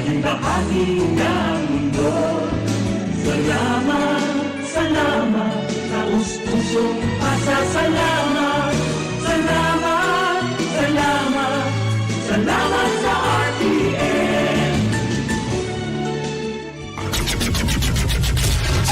naging bahagi ng mundo. Salamat, salamat, taus-pusong pasasalamat. Salamat, salamat, salamat sa RTN.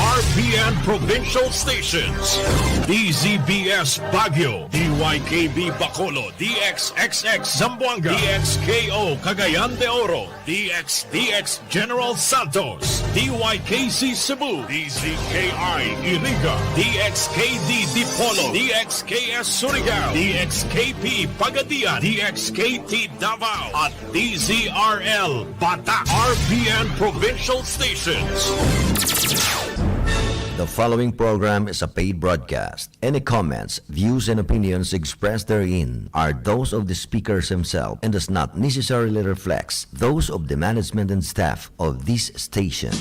RPN Provincial Stations, DZBS Baguio, DYKB Bacolod, DXXX Zamboanga, DXKO Cagayan de Oro, DXDX General Santos, DYKC Cebu, DZKI Iriga, DXKD Dipolo, DXKS Surigao, DXKP Pagadian, DXKT Davao, at DZRL Bata. RPN Provincial Stations. The following program is a paid broadcast. Any comments, views, and opinions expressed therein are those of the speakers himself and does not necessarily reflect those of the management and staff of this station.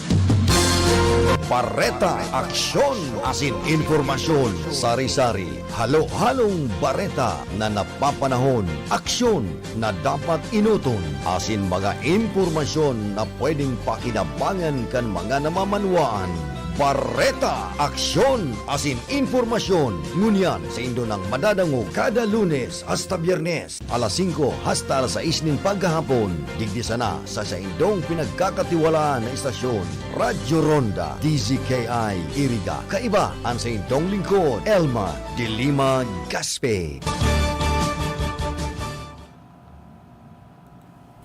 Bareta Aksyon, asin informasyon, sari-sari, halo-halong bareta na napapanahon, aksyon na dapat inuton, asin mga informasyon na pwedeng pakinabangan kan mga namamanwaan. Bareta Aksyon, asin informasyon, ngunyan sa indo ng madadango kada Lunes hasta Biyernes, alas 5 hasta alas 6 ng paghahapon, digdi sana sa indong pinagkakatiwalaan na istasyon, Radyo Ronda, DZKI Iriga. Kaiba ang sa indong lingkod, Elma de Lima Gaspe.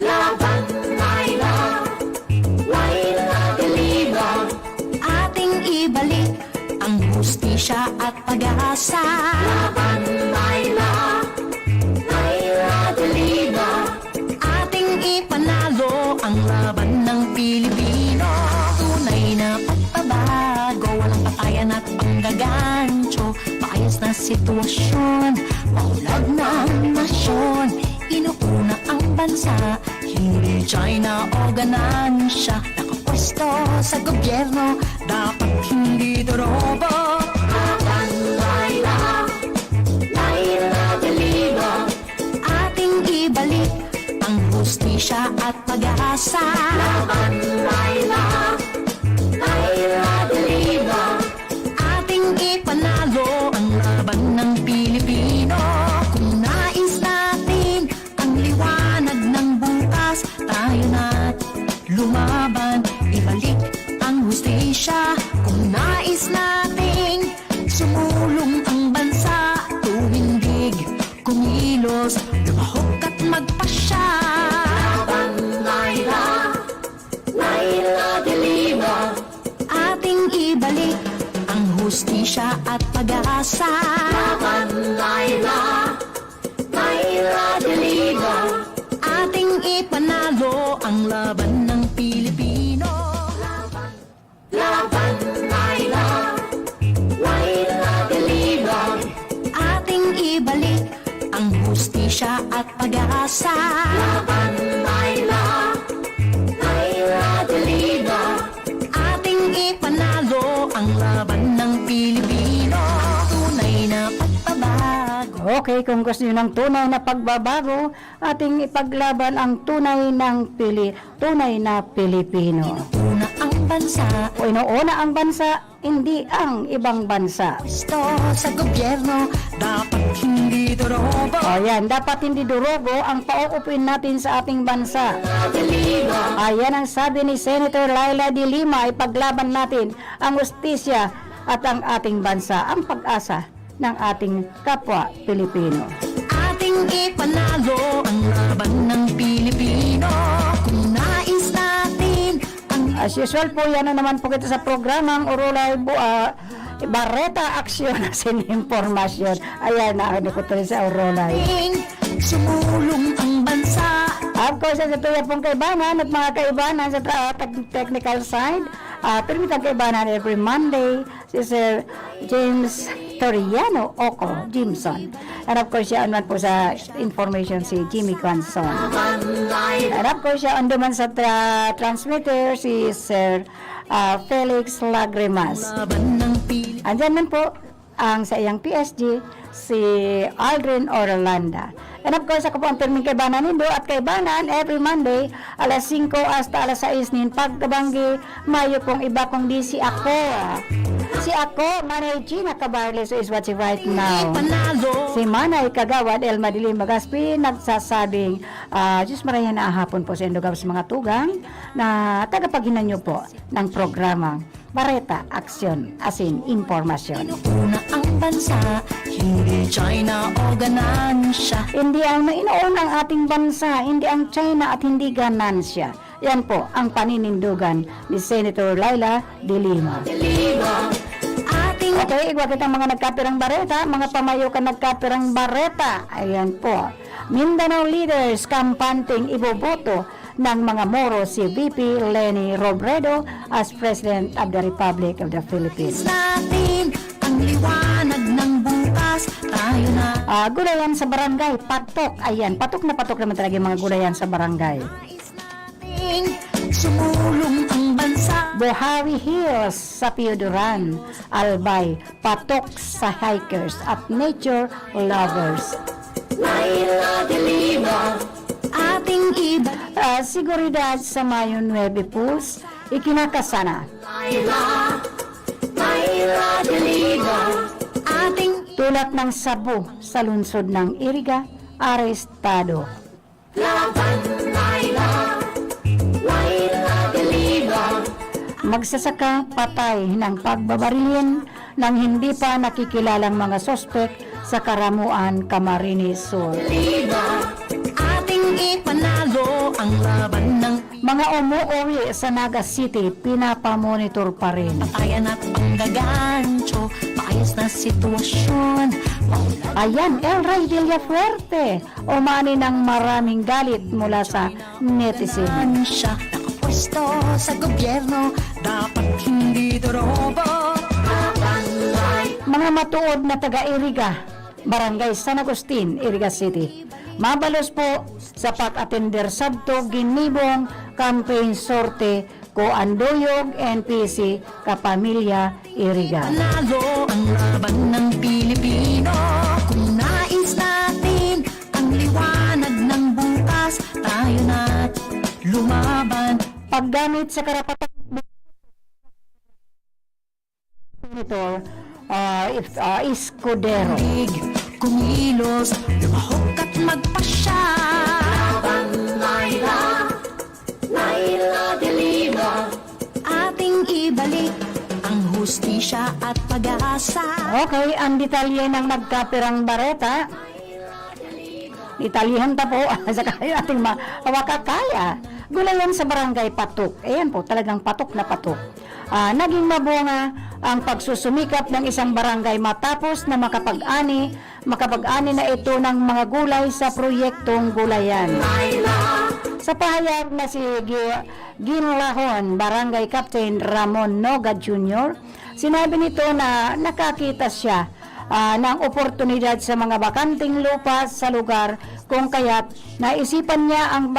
Laban, Laila, Laila de Lima. Ating ibalik ang hustisya at pag-asa. Laban, Laila, Laila de Lima. Ating ipanalo ang laban ng Pilipino. Tunay na pagbabago, walang patayan at panggagancho. Maayos na sitwasyon, maulag ng nasyon. Inuuna ang bansa, hindi China o ganansya. Nakapwesto sa gobyerno, dapat hindi dorobo. Laban, Laila, Laila de Lima. Ating ibalik ang hustisya at pag-asa. Laban, Laila, Laila de Lima. Ating ipanalo ang laban ng Pilipino. Kung nais natin ang liwanag ng bukas, tayo na lumaban, ibalik ang hustisya. Kung nais nating sumulong ang bansa, tumindig, kumilos, lumahok at magpasya. Laban, Laila, Laila de Lima. Ating ibalik ang hustisya at pag-asa. Laban, Laila, Laila de Lima. Ating ipanalo ang laban ng Pilipino. Laban, Laila, Laila de Lima. Ating ibalik ang hustisya at pag-asa. Laban, Laila, Laila de Lima. Ating ipanalo ang laban ng Pilipino. Tunay na pagbabago. Okay, kung gusto nyo ng tunay na pagbabago, ating ipaglaban ang tunay na Pilipino. Inuuna ang bansa, O inuuna ang bansa, hindi ang ibang bansa. gusto sa gobyerno, dapat hindi dorobo. O yan, dapat hindi durogo ang pauupin natin sa ating bansa. Ayan ang sabi ni Senator Laila de Lima, ipaglaban natin ang hustisya at ang ating bansa, ang pag-asa ng ating kapwa Pilipino. Ating ipanalo ang laban ng Pilipino. Kung nais natin ang As usual po, yan na naman po kita sa programang Urulay Bareta Aksyon asin Impormasyon. Ayan, naanin ko tuloy sa Urulay. sumulong ang bansa. Of course, sa tuya pong kaibanan at mga kaibanan sa technical side, permitang kaibanan every Monday, si Sir James Toriano Oco Jimson. And of course, siya naman po sa information si Jimmy Quanson. And of course, siya anduman sa transmitter si Sir Felix Lagrimas. Andyan man po ang sa iyang PSG, si Aldrin Orlanda. And of course, ako po ang pirming kaibanan nindo at kaibanan every Monday, alas 5 hasta alas 6 nin pagkabanggi, mayo pong iba kong di si ako. Si ako, Manay Gina Cabarles is watching right now. Si Manay Kagawad El Madilim Magaspi nagsasabing, Diyos marayan na hapon po sa Indogam sa mga tugang na tagapaghinan nyo po ng programang Bareta, Aksyon, asin, Impormasyon. Una ang bansa, hindi China o ganansya. Hindi ang inuuna ang ating bansa, hindi ang China at hindi ganansya. Yan po ang paninindugan ni Senator Laila de Lima. Ating Okay, igwa kitang mga nagkapirang bareta, mga pamayo ka nagkapirang bareta. Ayan po. Mindanao leaders kampanting iboboto ng mga Moro si VP Leni Robredo as President of the Republic of the Philippines. natin ang liwanag ng bukas. Tayo na Gulayan sa barangay, patok. Ayan, patok naman talaga yung mga gulayan sa barangay. nating sumulong ang bansa. Bohawi Hills sa Pioduran, Albay, patok sa hikers at nature lovers. Laila de Lima, ating iba. Seguridad sa Mayo 9 Pus, ikinakasana. Laila de Lima, ating Tulad ng Sabu sa lungsod ng Iriga, arestado. laban. Laila de Lima, Magsasaka patay ng pagbabarilin ng hindi pa nakikilalang mga sospek sa Karamuan, Camarines Sur. ating ipanalo ang laban ng Mga umuwi sa Naga City, pinapamonitor pa rin. patayan at panggagancho. Maayos na sitwasyon. Ayan, El Rey Villafuerte, umani ng maraming galit mula sa netizen. Maulanan siya nakapwesto sa gobyerno. Dapat hindi dorobo. Mga matuod na taga-Iriga, Barangay San Agustin, Iriga City. Mabalos po sa pag-atender sabto ginibong campaign sorte ko Anduyog NPC Kapamilya Iriga. Panalo ang laban ng Pilipino. Kung nais natin ang liwanag ng bukas, tayo na lumaban. Paggamit sa karapatan Senator Escudero. Dig, kumilos, lumahok at magpasya. Laila de Lima, ating ibalik ang hustisya at pag-asa. Okay, ang detalye ng nagkapirang bareta. Detalyehan ta po sa kaya ating mawakakaya. Gulayan sa barangay Patok. Ayan po, talagang patok na patok. Naging mabunga ang pagsusumikap ng isang barangay matapos na makapag-ani na ito ng mga gulay sa proyektong gulayan. Sa pahayag na si Ginlahon, Barangay Captain Ramon Noga Jr., sinabi nito na nakakita siya ng oportunidad sa mga bakanting lupa sa lugar kung kaya't naisipan niya ang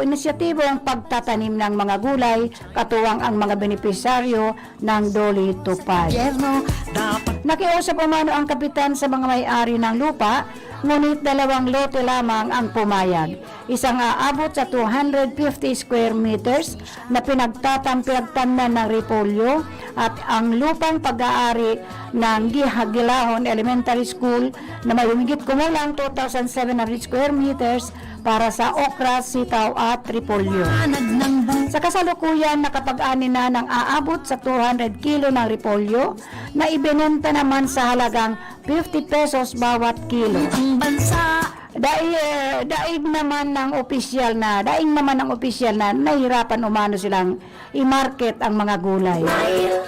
inisyatibong pagtatanim ng mga gulay katuwang ang mga benepisaryo ng Doli Tupad. Gobyerno, dapat Nakiusap umano ang kapitan sa mga may-ari ng lupa, ngunit 2 lote lamang ang pumayag. Isang aabot sa 250 square meters na pinagtatampiagtanan ng repolyo at ang lupang pag-aari ng Gihagilahon Elementary School na may humigit kumulang 2,700 square meters para sa okra, sitaw at repolyo. liwanag ng bukas. Sa kasalukuyan, nakapag-ani na ng aabot sa 200 kilo ng repolyo na ibinenta naman sa halagang 50 pesos bawat kilo. Ang bansa, Daing naman ng opisyal na nahirapan umano silang i-market ang mga gulay.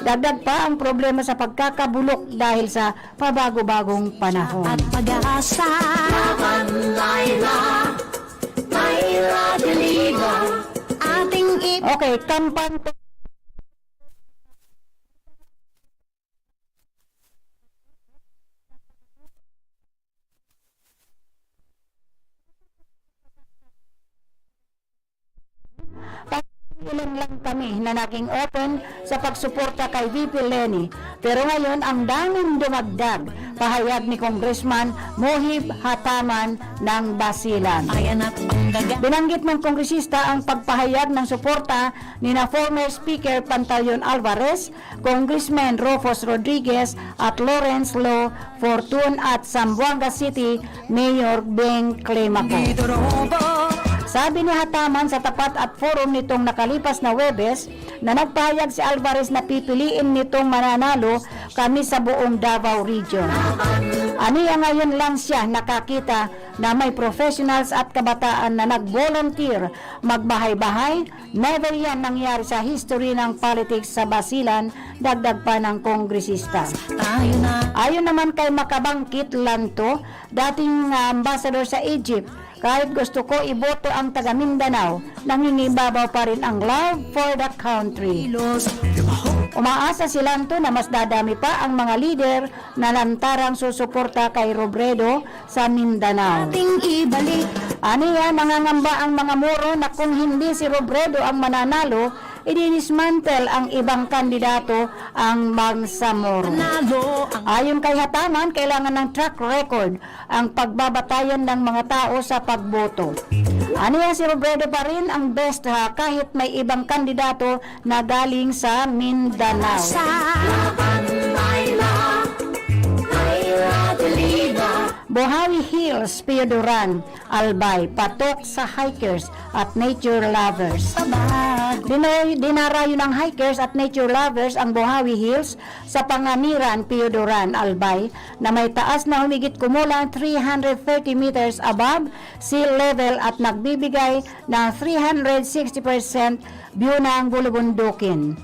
Dagdag pa ang problema sa pagkakabulok dahil sa pabago-bagong panahon. at pag-asa. Laila de Lima, ating Okay, kampante. Ilan lang kami na naging open sa pagsuporta kay VP Leni. Pero ngayon, ang daming dumagdag. Pahayag ni Congressman Mohib Hataman ng Basilan. Binanggit ng kongresista ang pagpahayag ng suporta ni na former Speaker Pantaleon Alvarez, Congressman Rufus Rodriguez at Lawrence Lo Fortun at Zamboanga City Mayor Beng Clemaco. Sabi ni Hataman sa tapat at forum nitong nakalipas na Webes na nagpahayag si Alvarez na pipiliin nitong mananalo kami sa buong Davao Region. Aniya ngayon lang siya nakakita na may professionals at kabataan na nag-volunteer magbahay-bahay. Never yan nangyari sa history ng politics sa Basilan, dagdag pa ng kongresista. Ayon naman kay Makabangkit Lanto, dating ambassador sa Egypt, kahit gusto ko iboto ang taga Mindanao, nangingibabaw pa rin ang love for the country. Umaasa si Lanto na mas dadami pa ang mga leader na lantarang susuporta kay Robredo sa Mindanao. Aniya, nangangamba ang mga Moro na kung hindi si Robredo ang mananalo, idinismantel ang ibang kandidato ang Bangsamoro. Ayon kay Hataman, kailangan ng track record ang pagbabatayan ng mga tao sa pagboto. Aniya, si Robredo pa rin ang best kahit may ibang kandidato na galing sa Mindanao. Buhawi Hills, Piodoran, Albay, patok sa hikers at nature lovers. Dinarayo ng hikers at nature lovers ang Buhawi Hills sa Panganiran, Piodoran, Albay na may taas na humigit kumulang 330 meters above sea level at nagbibigay ng 360% view ng bulubundukin.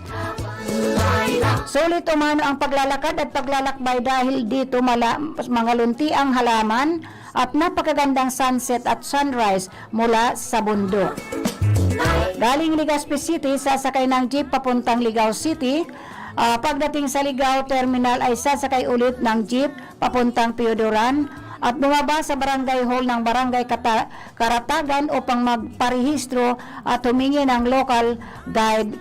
Sulit umano ang paglalakad at paglalakbay dahil dito mga lunti ang halaman at napakagandang sunset at sunrise mula sa bundok. Galing Legazpi City, sasakay ng jeep papuntang Ligao City. Pagdating sa Ligao Terminal ay sasakay ulit ng jeep papuntang Piodoran at bumaba sa barangay hall ng barangay Karatagan upang magparehistro at humingi ng local guide.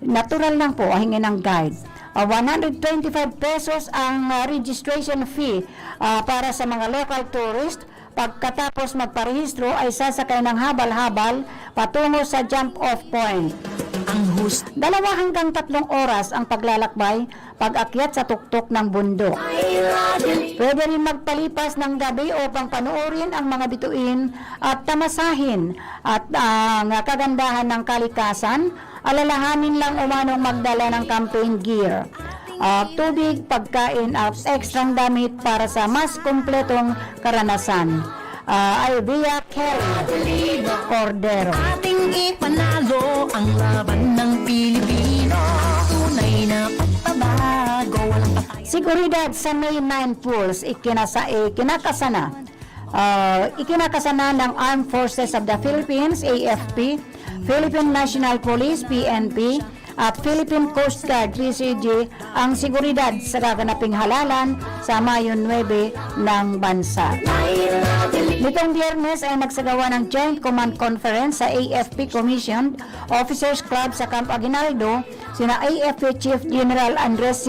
Natural lang po, hingi ng guide. 125 pesos ang registration fee para sa mga local tourist. Pagkatapos magparehistro ay sasakay ng habal-habal patungo sa jump-off point. 2 hanggang 3 oras ang paglalakbay pag-akyat sa tuktok ng bundok. Pwede rin magpalipas ng gabi upang panoorin ang mga bituin at tamasahin at ang kagandahan ng kalikasan. Alalahanin lang umanong magdala ng campaign gear, tubig, pagkain at ekstrang damit para sa mas kumpletong karanasan. Ivia Kelly Cordero. Ating ipanalo ang laban ng Pilipino. Tunay na pagbabago, walang patay. Seguridad sa May 9 Pools ikinakasana ng Armed Forces of the Philippines, AFP, Philippine National Police, PNP, at Philippine Coast Guard, PCG, ang seguridad sa gaganaping halalan sa Mayo 9 ng bansa. Nitong Biyernes ay nagsagawa ng Joint Command Conference sa AFP Commissioned Officers Club sa Camp Aguinaldo, sina AFP Chief General Andres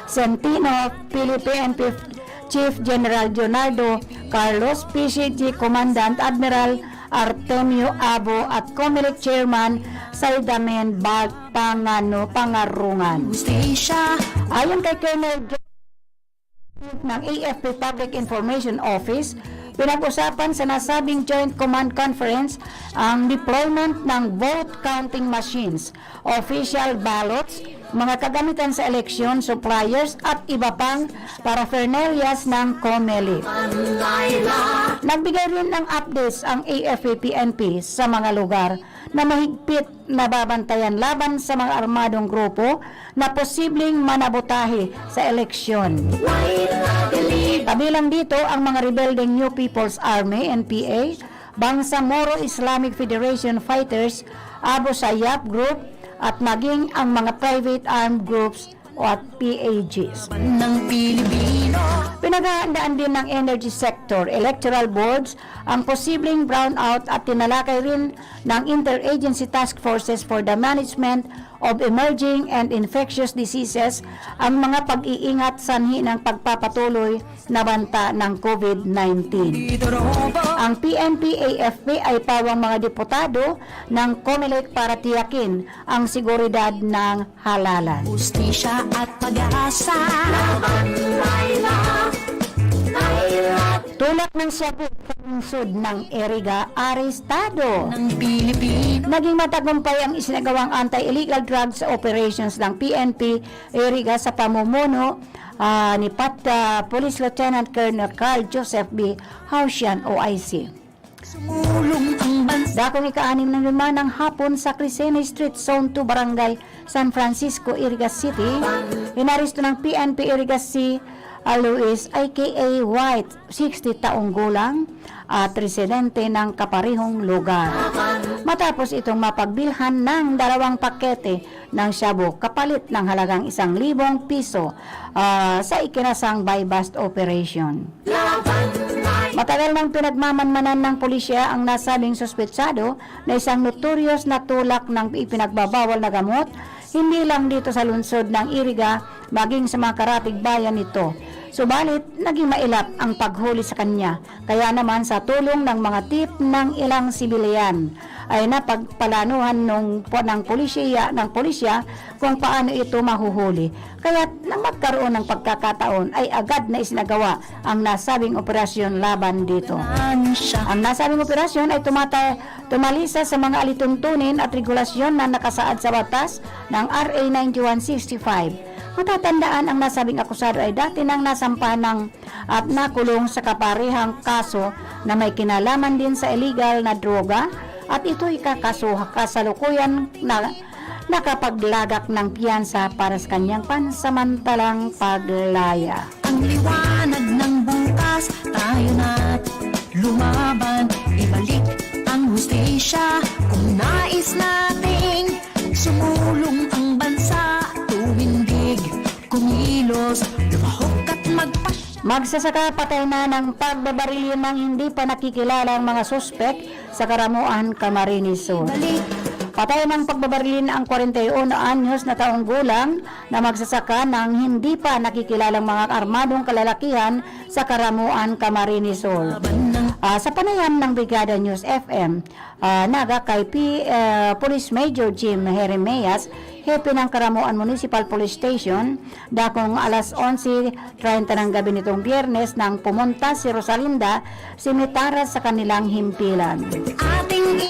Centino, PNP Chief General Leonardo Carlos, PCG Commandant Admiral Artemio Abo at COMELEC Chairman Saidamen Pangarungan. Ayon kay Colonel ng AFP Public Information Office, pinag-usapan sa nasabing Joint Command Conference ang deployment ng vote counting machines, official ballots, mga kagamitan sa eleksyon, suppliers at iba pang paraphernalias ng COMELEC. Nagbigay rin ng updates ang AFP-PNP sa mga lugar na mahigpit na babantayan laban sa mga armadong grupo na posibleng manabotahe sa eleksyon. Kabilang dito ang mga rebelding New People's Army, NPA, Bangsamoro Islamic Federation Fighters, Abu Sayyaf Group, at maging ang mga private armed groups o at PAGs. Pinaghahandaan din ng energy sector, electoral boards, ang posibleng brownout at tinalakay rin ng Interagency Task Forces for the Management of Emerging and Infectious Diseases ang mga pag-iingat sanhi ng pagpapatuloy na banta ng COVID-19. Ang PNP-AFP ay pawang mga deputado ng COMELEC para tiyakin ang seguridad ng halalan. Hustisya at pag-asa. Tulak ng Cebu sa lungsod ng Iriga, arestado. Ng Pilipino. Naging matagumpay ang isinagawang anti-illegal drugs operations ng PNP Iriga sa pamumuno ni Police Lieutenant Colonel Carl Joseph B. Hausian, OIC. Sumulong ang bansa. Dakong ika-6 ng 5 ng hapon sa Crisena Street, Zone 2, Barangay San Francisco, Iriga City, inaresto ng PNP Iriga C. Luis aka White, 60 taong gulang at residente ng kaparihong lugar. Matapos itong mapagbilhan ng 2 pakete ng shabu kapalit ng halagang 1,000 piso sa ikinasang buy-bust operation. Matagal nang pinagmamanmanan ng pulisya ang nasabing suspetsado na isang notorious na tulak ng ipinagbabawal na gamot, hindi lang dito sa lungsod ng Iriga, maging sa mga karatig bayan nito. Subalit, naging mailap ang paghuli sa kanya. Kaya naman sa tulong ng mga tip ng ilang sibilyan, ay napagpalanuhan ng pulisya kung paano ito mahuhuli. Kaya nang magkaroon ng pagkakataon ay agad na isinagawa ang nasabing operasyon laban dito. Ang nasabing operasyon ay tumalisa sa mga alituntunin at regulasyon na nakasaad sa batas ng RA 9165. Matatandaan ang nasabing akusado ay dati nang nasampahan at nakulong sa kaparehang kaso na may kinalaman din sa illegal na droga at ito'y kasalukuyan na nakapaglagak ng piyansa para sa kanyang pansamantalang paglaya. Ang liwanag ng bukas, tayo na lumaban, ibalik ang hustisya kung nais nating sumulong ang bansa, tuwindig, kumilos, lumahok at magpasya. Magsasaka patay na ng pagbabarilyo ng hindi pa nakikilala ang mga suspek sa Karamuan, Camarines Sur. Patay ng pagbabarilin ang 41 anyos na taong gulang na magsasaka ng hindi pa nakikilalang mga armadong kalalakihan sa Karamuan, Camarines Sur. Sa panayam ng Brigada News FM, naga kay Police Major Jim Jeremias, hepe ng Karamuan Municipal Police Station, dakong alas 11:30 ng gabi nitong Biyernes nang pumunta si Rosalinda Simitara sa kanilang himpilan.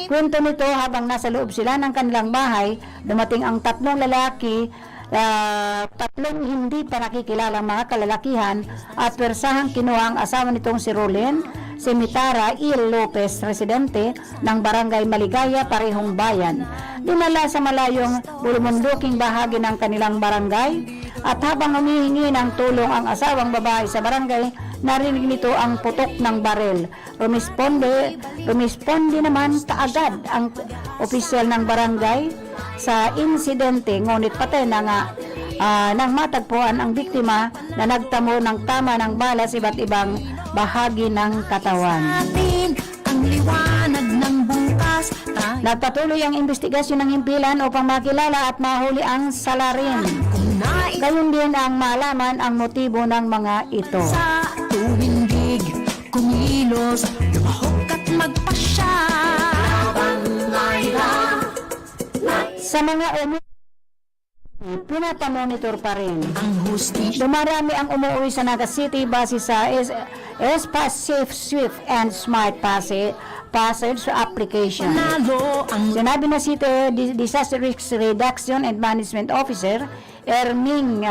Kwento nito, habang nasa loob sila ng kanilang bahay, dumating ang 3 lalaki, 3 hindi pa nakikilalang mga kalalakihan at persahang kinuha ang asawa nitong si Rolin Simitara Il Lopez, residente ng Barangay Maligaya, Parehong Bayan. Dinala sa malayong bulumunduking bahagi ng kanilang barangay at habang humihingi ng tulong ang asawang babae sa barangay, narinig nito ang putok ng barel. Rumisponde naman kaagad ang opisyal ng barangay sa insidente, ngunit patay na nga nang matagpuan ang biktima na nagtamo ng tama ng bala sa iba't ibang bahagi ng katawan. Ang liwanag ng bukas, Nagpatuloy ang investigasyon ng himpilan upang makilala at mahuli ang salarin. Gayon din ang malaman ang motibo ng mga ito. sa tuwindig, kumilos, lumahok at magpasya. Sa mga pinapamonitor pa rin. Ang hustisya. Dumarami ang umuwi sa Naga City base sa S-Pass Safe, Swift and Smart Passage application. Nalo ang Sinabi na City Disaster Risk Reduction and Management Officer Erming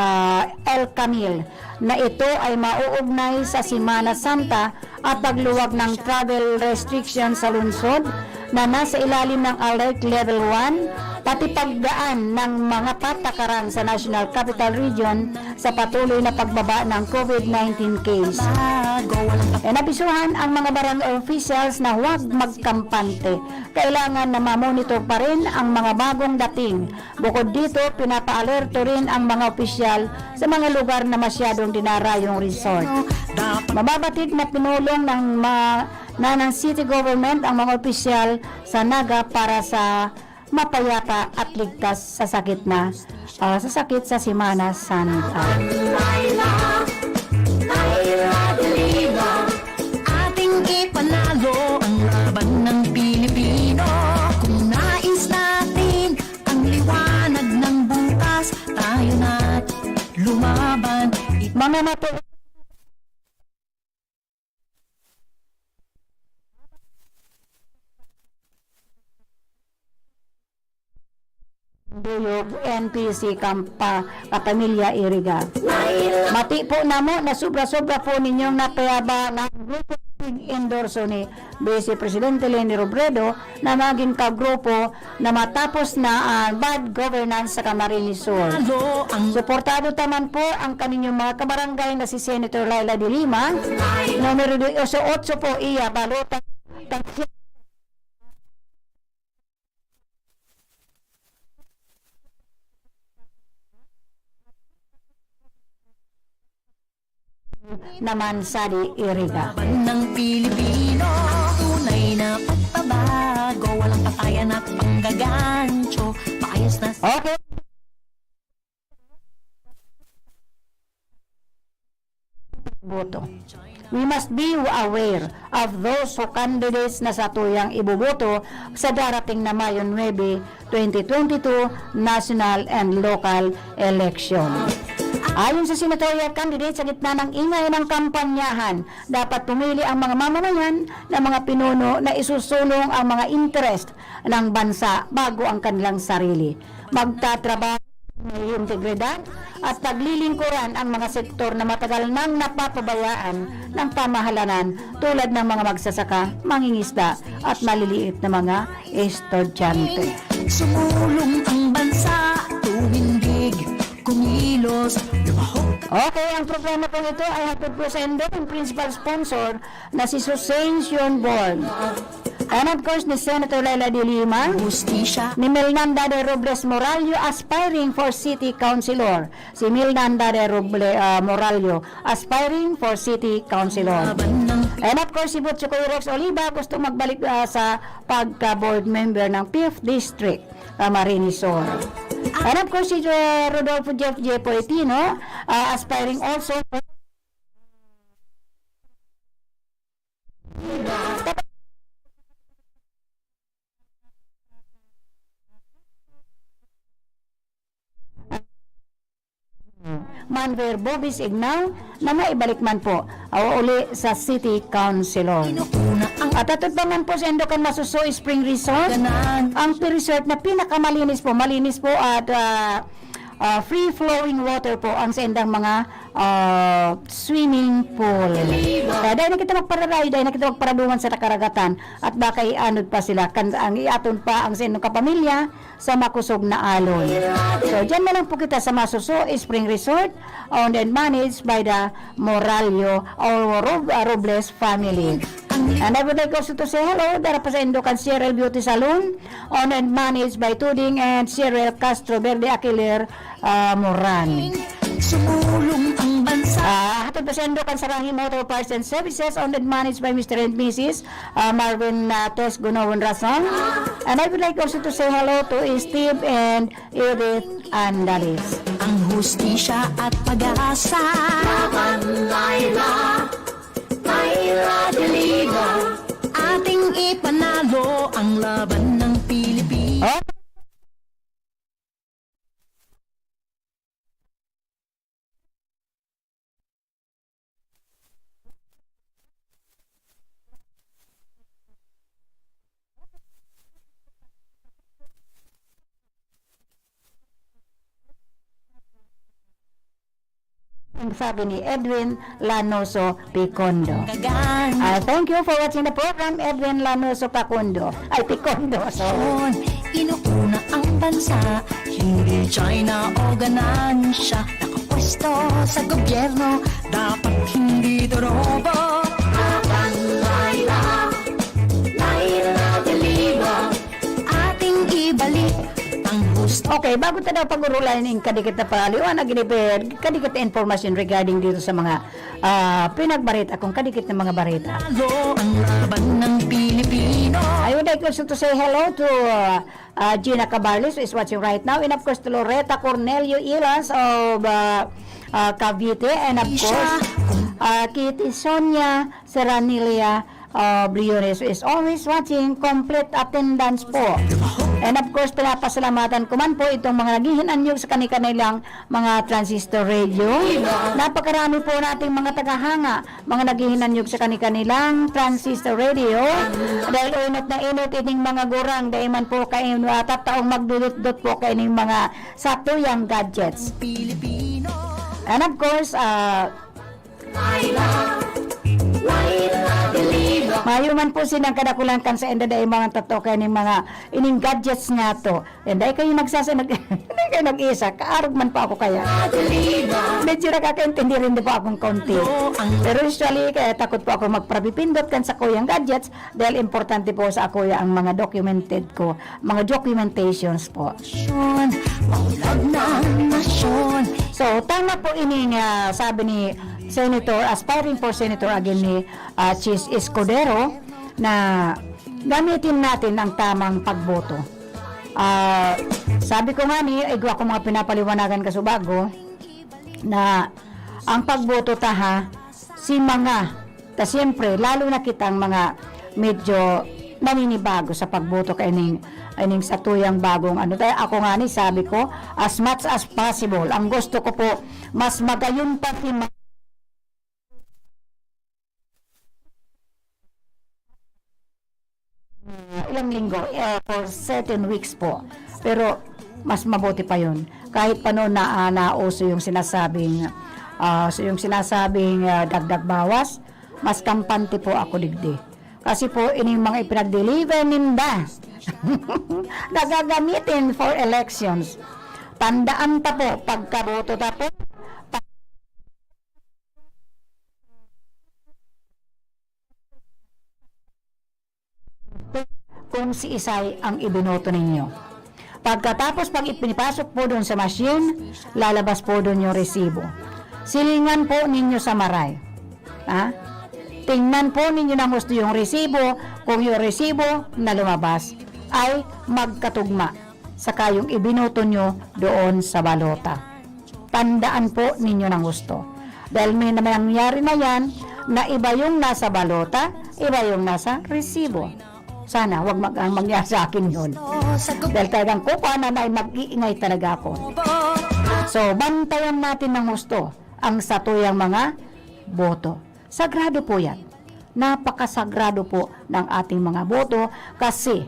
El Camil na ito ay mauugnay sa Semana Santa at pagluwag ng travel restriction sa lungsod na nasa ilalim ng Alert Level 1 pati pagdaan ng mga patakaran sa National Capital Region sa patuloy na pagbaba ng COVID-19 case. Nabisuhan ang mga barangay officials na huwag magkampante. Kailangan na mamonitor pa rin ang mga bagong dating. Bukod dito, pinapaalerto rin ang mga opisyal sa mga lugar na masyadong dinarayong resort. Mababatid na pinulong ng city government ang mga opisyal sa Naga para sa mapayapa at ligtas sa sakit sa Semana Santa. Ating ipanalo ang laban ng Pilipino. Kung nais natin ang liwanag ng bukas, tayo na lumaban. Mga nato Duyog NPC Kapamilya Iriga. Mati po namo na sobra-sobra po ninyong napayaba ng grupo endorso ni Vice Presidente Leni Robredo na maging kagrupo na matapos na bad governance sa Camarines Sur. Suportado taman po ang kaninyong mga kabarangay na si Senator Laila de Lima, numero 8 po iya balota naman sa di Iriga. Laban ng Pilipino, tunay na pagbabago, walang patayan at panggagancho, maayos na Okay. Boto. We must be aware of those who candidates na sa tuyang ibuboto sa darating na Mayo 9, 2022 national and local election. Ayon sa senatorial candidate, sa gitna ng ingay ng kampanyahan, dapat pumili ang mga mamamayan na mga pinuno na isusulong ang mga interest ng bansa bago ang kanilang sarili. Magtatrabaho may integridad at paglilingkuran ang mga sektor na matagal nang napapabayaan ng pamahalanan tulad ng mga magsasaka, mangingisda at maliliit na mga estudyante. sumulong ang bansa, tumindig, kumilos, lumahok. Okay, ang programa po ito ay hatid po sa inyong ang principal sponsor na si Suspension Board. And of course, ni Senator Laila de Lima, Justisya, ni Milnanda de Robles Morallo, aspiring for City Councilor. Si Milnanda de Morallo, aspiring for City Councilor. laban ng And of course, si Butchikoy Rex Oliva, gusto magbalik sa pagka-board member ng 5th District, Camarines Sur. And of course, si Rodolfo Jeff Poetino, aspiring also for Manver Bobis Ignaw na maibalik man po uli sa City Councilor. una ang At atod pa man po sa Endocan Masuso Spring Resort, ganan. ang resort na pinakamalinis po, malinis po at free-flowing water po ang sendang mga swimming pool. Dahil na kita magpararay, dahil na kita magparadungan sa karagatan at baka ianod pa sila, ang iaton pa ang sendong kapamilya sa makusog na alon. So, dyan na lang po kita sa Masuso Spring Resort, owned and managed by the Morallo or Robles family. And I would like also to say hello dara pa sa Endocan Cyril Beauty Salon, owned and managed by Tuding and Cyril Castro Verde Aquiler Moran. Sumulong ang bansa, Hatod pa sa Endocan Sarahi Motor Parts and Services, owned and managed by Mr. and Mrs. Marvin Tos Gunawan Rason. And I would like also to say hello to Steve and Edith Andalis. ang hustisya at pag-asa. Laban, Laila, Laila de Lima, ating ipanalo ang laban ng Pilipinas. Oh. Ang sabi ni Edwin Lanoso Picondo. Kagan, Thank you for watching the program, Edwin Lanoso Picondo. Ay, Picondo. So, inuuna ang bansa. Hindi China o ganansya, nakapwesto sa gobyerno, dapat hindi ito robo. Laila de Lima, ating ibalik ang gusto. Okay, bago tayo pag-urulan ng kadikit na paliwanag, kadikit na information regarding dito sa mga pinagbarita, kung kadikit na mga barita. Lalo ang laban ng Pilipino. I would like also to say hello to Gina Cabarles, who is watching right now, and of course to Loretta Cornelio Ilas of Cavite, and of course Kitty Sonia Serranilia Briones, who is always watching, complete attendance po. And of course, pinapasalamatan ko man po itong mga naghihinanyog sa kanilang mga transistor radio. Napakarami po nating mga tagahanga, mga naghihinanyog sa kanilang transistor radio. Dahil inot na inot ining mga gurang, dahil man po kayo tataong magdudot-dot po kayo ng mga satuyang gadgets. And of course, mayo man po silang kadakulan kan sa enda dahil mga tatokan ng mga ining gadgets nga to. And dahil kayo hindi kayo nag-isa, kaarog man po ako kaya. Medyo nakakaintindi rin po akong konti. Pero usually, kaya takot po ako magprabipindot kan sa kuyang gadgets dahil importante po sa kuya ang mga documented ko, mga documentations po. So, tama po ining sabi ni Senator, aspiring for Senator again ni Chis Escudero, na gamitin natin ang tamang pagboto. Sabi ko nga ni, igwa ko mga pinapaliwanagan kasubago, na ang pagboto taha, si mga, siyempre, lalo na kitang mga medyo naninibago sa pagboto kaining sa tuyang bagong ano. Tayo ako nga ni, sabi ko, as much as possible, ang gusto ko po, mas magayon pa ilang linggo, for certain weeks po. Pero mas mabuti pa yun. Kahit pa noon na nauso yung sinasabing dagdag bawas, mas kampante po ako digdi. Kasi po ining mga ipinag-deliver ninda nagagamitin for elections. Tandaan ta po, pagkaboto ta po, kung si Isay ang ibinoto ninyo. Pagkatapos pag ipinipasok po doon sa machine, lalabas po doon yung resibo. Silingan po ninyo sa maray. Tingnan po ninyo ng gusto yung resibo, kung yung resibo na lumabas ay magkatugma sa kayong ibinoto nyo doon sa balota. Tandaan po ninyo ng gusto. Dahil may nangyari na yan, na iba yung nasa balota, iba yung nasa resibo. Sana wag mangyari sa akin yun. Dahil talagang kukuhanan ay mag-iingay talaga ako. So, bantayan natin ng gusto ang satuyang mga boto. Sagrado po yan. Napakasagrado po ng ating mga boto kasi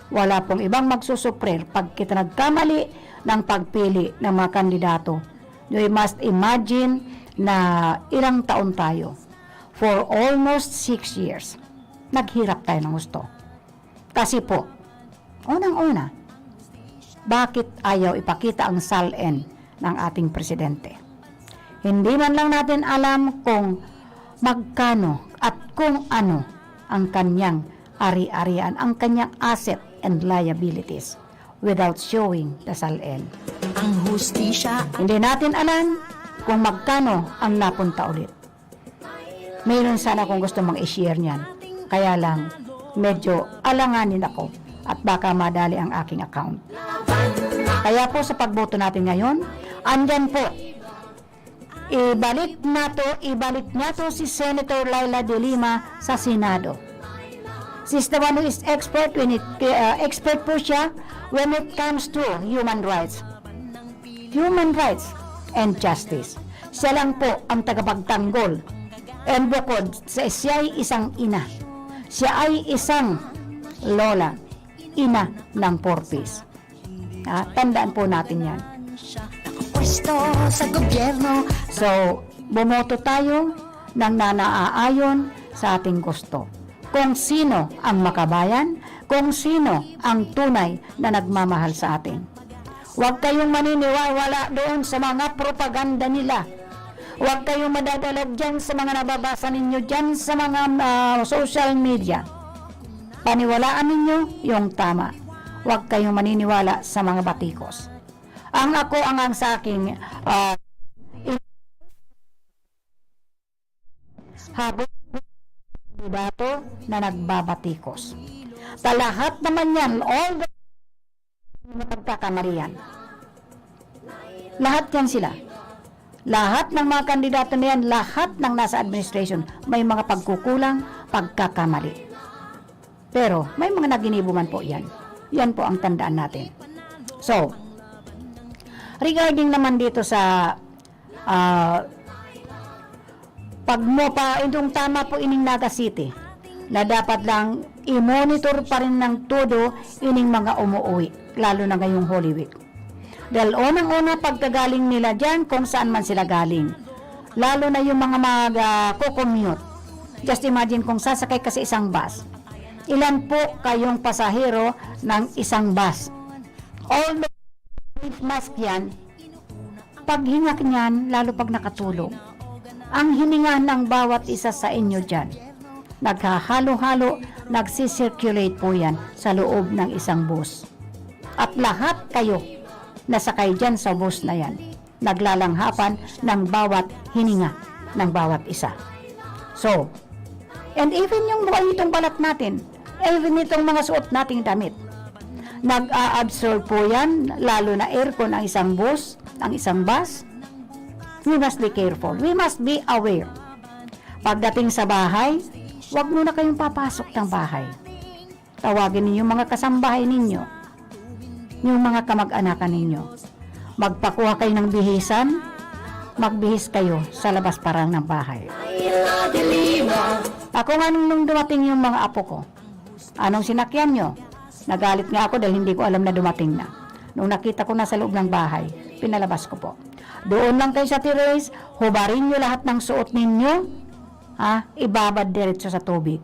wala pong ibang magsusuprer pag kita nagkamali ng pagpili ng mga kandidato. You must imagine na ilang taon tayo. For almost 6 years, naghirap tayo ng gusto. Kasi po, unang-una, bakit ayaw ipakita ang SALN ng ating presidente? Hindi man lang natin alam kung magkano at kung ano ang kanyang ari-arian, ang kanyang asset and liabilities without showing the SALN. Ang hustisya, Hindi natin alam kung magkano ang napunta ulit. Mayroon sana kung gusto mang i-share niyan. Kaya lang, medyo alanganin ako at baka madali ang aking account. Kaya po sa pagboto natin ngayon, andyan po, ibalik na to si Senator Laila de Lima sa Senado. She's the one who is expert expert po siya when it comes to human rights and justice. Siya lang po ang tagapagtanggol. And bukod sa siya ay isang ina, siya ay isang lola, ina ng 4Ps. Tandaan po natin yan. nakapwesto sa gobyerno. So, bumoto tayo ng nanaayon sa ating gusto. Kung sino ang makabayan, kung sino ang tunay na nagmamahal sa atin. Huwag kayong maniniwala doon sa mga propaganda nila. Huwag kayong madadalag dyan sa mga nababasa ninyo dyan sa mga social media. Paniwalaan ninyo yung tama. Huwag kayong maniniwala sa mga batikos. Ang sa aking habang kandidato na nagbabatikos. Lahat naman yan, all the pagkakamalian. Lahat yan sila. Lahat ng mga kandidato na yan, lahat ng nasa administration, may mga pagkukulang, pagkakamali. Pero may mga naginibuman po yan. Yan po ang tandaan natin. So, regarding naman dito sa pag mo pa, itong tama po ining Naga City, na dapat lang i-monitor pa rin ng todo ining mga umuwi, lalo na ngayong Holy Week. Dahil unang-una pagkagaling nila dyan, kung saan man sila galing, lalo na yung mga mag-commute. Just imagine kung sasakay ka sa isang bus. Ilan po kayong pasahero ng isang bus? All the mask yan, paghingak niyan, lalo pag nakatulog. Ang hininga ng bawat isa sa inyo dyan, naghahalo-halo, nagsisirculate po yan sa loob ng isang bus. At lahat kayo nasakay dyan sa bus na yan, naglalanghapan ng bawat hininga ng bawat isa. So, and even yung itong balat natin, even itong mga suot nating damit, nag-a-absorb po yan, lalo na aircon ang isang bus, ang isang bus. We must be careful. We must be aware. Pagdating sa bahay, huwag muna kayong papasok ng bahay. Tawagin ninyo mga kasambahay ninyo, yung mga kamag-anakan ninyo. Magpakuha kayo ng bihisan, magbihis kayo sa labas parang ng bahay. Ako nga nung dumating yung mga apo ko, anong sinakyan nyo? Nagalit nga ako dahil hindi ko alam na dumating na. Nung nakita ko na sa loob ng bahay, pinalabas ko po. Doon lang kayo sa terrace, hubarin nyo lahat ng suot ninyo, ibabad diretso sa tubig.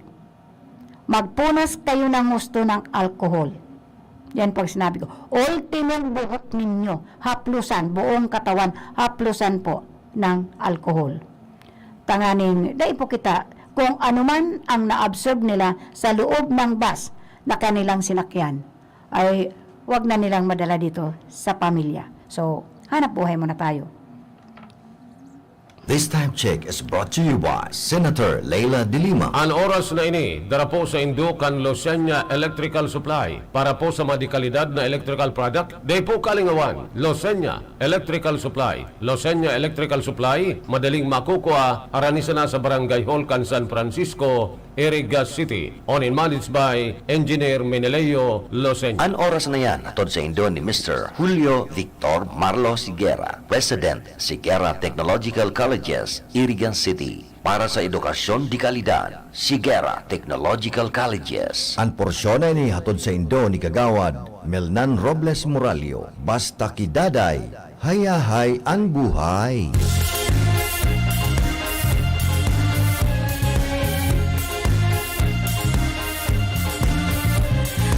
Magpunas kayo ng gusto ng alcohol. Yan pag sinabi ko, ultimong buhok ninyo, haplusan, buong katawan, haplusan po ng alcohol. Tanganing, dahil po kita, kung anuman ang na-absorb nila sa loob ng bus na kanilang sinakyan, ay wag na nilang madala dito sa pamilya. So, hanap buhay muna tayo. This time check is brought to you by Senator Leila de Lima. Ang oras na ini, dara po sa Indukan Losenya Electrical Supply para po sa madikalidad na electrical product. Day po kalingawan, Losenya Electrical Supply. Losenya Electrical Supply, madaling makukuha, aranisa na sa Barangay Holcan, San Francisco, Iriga City. On and managed by Engineer Meneleo Losenya. Ang oras na yan, atod sa Indo ni Mr. Julio Victor Marlo Sigera, President, Sigera Technological Colleges, Irigan City. Para sa edukasyon di kalidad, Sigera Technological Colleges. Ang porsyon na ini hatod sa Indo ni Kagawad Melnan Robles Moralio. Basta kidaday, hayahay ang buhay.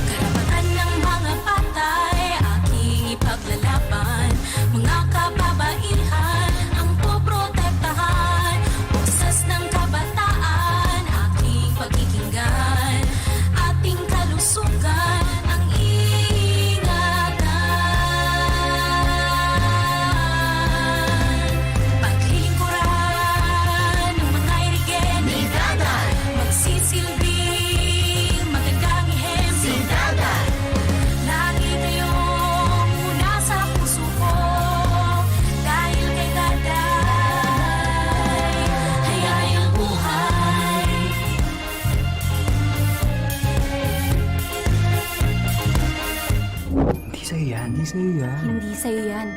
Karapatan ng mga patay, aking ipaglalaban. Mga kababaihan, ang poprotektahan. Boses ng kabataan, aking pagkikinggan. Ating kalusugan, ang ingatan. Paglingkuran ng mga irigen, magsisilbing magandang ihembe. Lagi kayong una sa puso ko, dahil kay Daday, hayay ang buhay. Hindi sa'yo yan.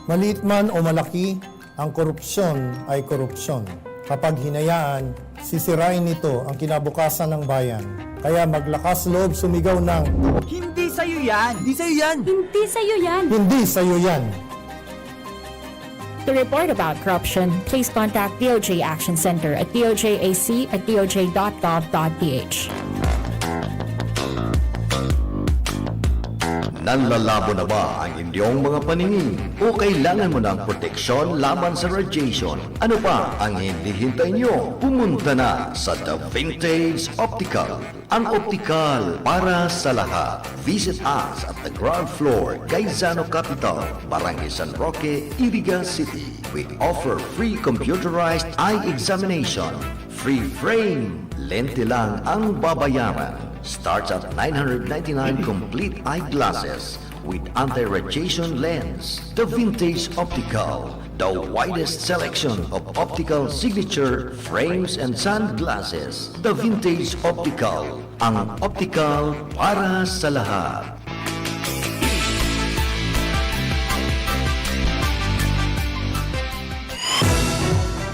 Maliit man o malaki, ang korupsyon ay korupsyon. Kapag hinayaan, sisirain nito ang kinabukasan ng bayan. Kaya maglakas loob sumigaw ng, Hindi sa'yo yan! Hindi sa'yo yan! Hindi sa'yo yan. hindi sa'yo yan. To report about corruption, please contact DOJ Action Center at dojac@doj.gov.ph. Nanlalabo na ba ang inyong mga paningin? O kailangan mo ng proteksyon laban sa radiation? Ano pa ang hinihintay nyo? Pumunta na sa The Vintage Optical. Ang optical para sa lahat. Visit us at the ground floor, Gaisano Capital, Barangay San Roque, Iriga City. We offer free computerized eye examination. Free frame. Lente lang ang babayaran. Starts at 999 complete eyeglasses with anti-radiation lens. The Vintage Optical, the widest selection of optical signature frames and sunglasses. The Vintage Optical, ang optical para sa lahat.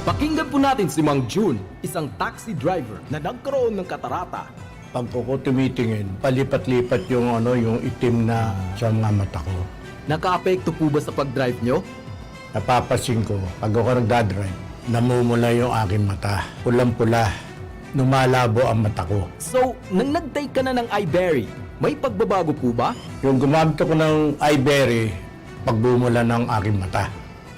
Pakinggan po natin si Mang June, isang taxi driver na nagkaroon ng katarata. Pag ko tumitingin, palipat-lipat yung itim na sa mga mata ko. Naka-apekto po ba sa pag-drive nyo? Napapasin ko, pag ako nagdadrive, namumula yung aking mata. Pulang-pula, lumalabo ang mata ko. So, nang nag-take ka na ng iBerry, may pagbabago po ba? Yung gumamit ako ng iBerry, pagbumula ng aking mata.